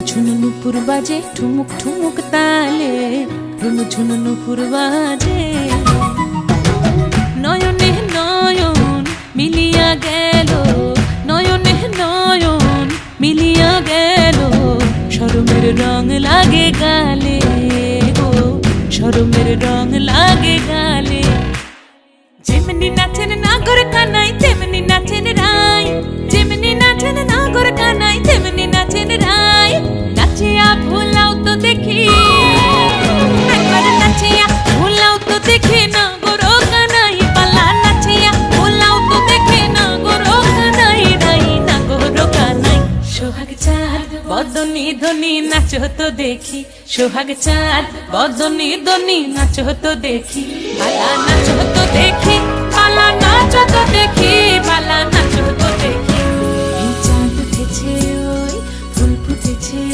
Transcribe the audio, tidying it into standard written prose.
ঝুনু নুপুর বাজে ঠুমুক ঠুমুক তালে, ঝুনু নুপুর বাজে। নয়নে নয়ন মিলিয়া গেল, নয়নে নয়ন মিলিয়া গেল, শরমের রং লাগে গালে গো, শরমের রং লাগে গালে। যেমনি নাচেন নাগর কানাই তেমনি নাচেন রাই, যেমনি নাচেন নাগর কানাই তেমনি নাচেন রাই। নাচিয়া ভোলাও তো দেখি, একবার নাচিয়া ভোলাও তো দেখি নাগর কানাই পালা, নাচিয়া ভোলাও তো দেখি নাগর কানাই রাই, নাগর কানাই। সোহাগ চাঁদ বদনি ধনি নাচো তো দেখি, সোহাগ চাঁদ বদনি ধনি নাচো তো দেখি, পালা নাচো তো দেখি, পালা নাচো তো দেখি, পালা নাচো তো দেখি।